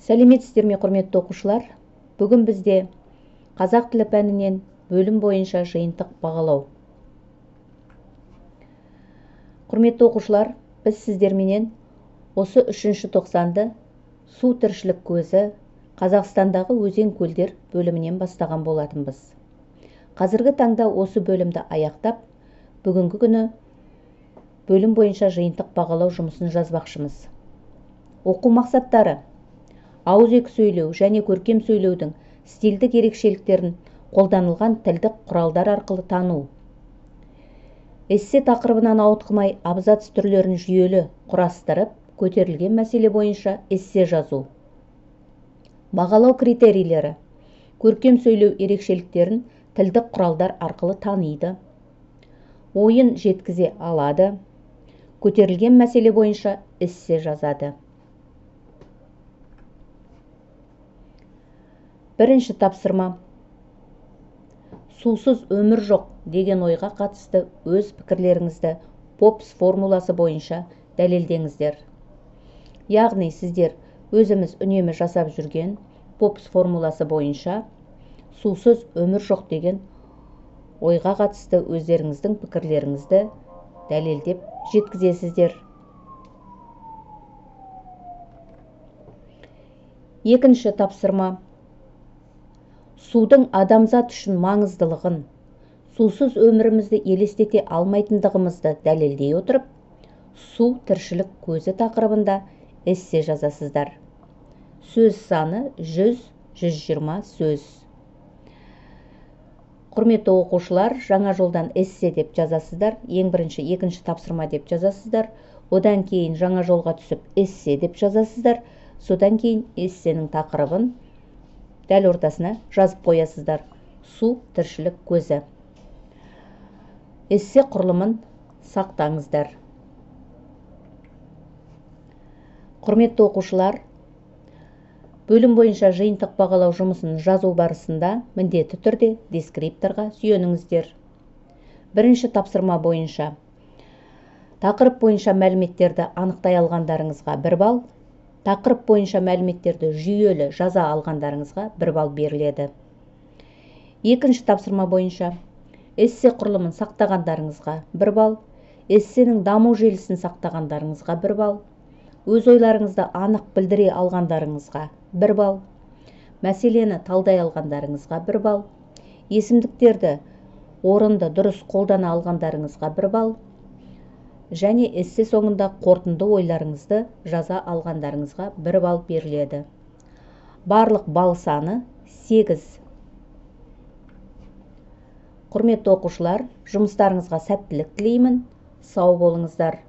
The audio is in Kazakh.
Сәлеметсіздер ме, құрметті оқушылар? Бүгін бізде қазақ тілі пәнінен бөлім бойынша жиынтық бағалау. Құрметті оқушылар, біз сіздерменен осы 3-ші тоқсанды су тіршілік көзі Қазақстандағы өзен-көлдер бөлімінен бастаған болатынбыз. Қазіргі таңда осы бөлімді аяқтап, бүгінгі күні бөлім бойынша жиынтық бағалау жұмысын жазбақшымыз. Оқу мақсаттары: ауызекі сөйлеу және көркем сөйлеудің стильдік ерекшеліктерін қолданылған тілдік құралдар арқылы тану. Эссе тақырыбынан ауытқымай абзац түрлерін жүйелі құрастырып, көтерілген мәселе бойынша эссе жазу. Бағалау критерийлері: көркем сөйлеу ерекшеліктерін тілдік құралдар арқылы таниды, ойын жеткізе алады, көтерілген мәселе бойынша эссе жазады. Бірінші тапсырма: сусыз өмір жоқ деген ойға қатысты өз пікірлеріңізді Попс формуласы бойынша дәлелдеңіздер. Яғни сіздер өзіміз үнемі жасап жүрген Попс формуласы бойынша сусыз өмір жоқ деген ойға қатысты өздеріңіздің пікірлеріңізді дәлелдеп жеткізесіздер. Екінші тапсырма: судың адамзат үшін маңыздылығын, сусыз өмірімізді елестете алмайтындығымызды дәлелдей отырып, су тіршілік көзі тақырыбында эссе жазасыздар. Сөз саны 100-120 сөз. Құрметті оқушылар, жаңа жолдан эссе деп жазасыздар. Ең бірінші, екінші тапсырма деп жазасыздар. Одан кейін жаңа жолға түсіп эссе деп жазасыздар. Содан кейін эссенің тақырыбын дәл ортасына жазып қоясыздар. Су тіршілік көзі. Эссе құрылымын сақтаңыздар. Құрметті оқушылар, бөлім бойынша жиынтық бағалау жұмысын жазу барысында міндетті түрде дескрипторға сүйеніңіздер. Бірінші тапсырма бойынша тақырып бойынша мәліметтерді анықтай алғандарыңызға 1 балл, тақырып бойынша мәліметтерді жүйелі жаза алғандарыңызға 1 балл беріледі. Екінші тапсырма бойынша эссе құрылымын сақтағандарыңызға 1 балл, эссенің даму желісін сақтағандарыңызға 1 балл, өз ойларыңызды анық білдіре алғандарыңызға 1 балл, мәселені талдай алғандарыңызға 1 балл, есімдіктерді орынды дұрыс қолдана алғандарыңызға 1 балл, және эссе соңында қорытынды ойларыңызды жаза алғандарыңызға 1 балл беріледі. Барлық балл саны 8. Құрметті оқушылар, жұмыстарыңызға сәттілік тілеймін. Сау болыңыздар.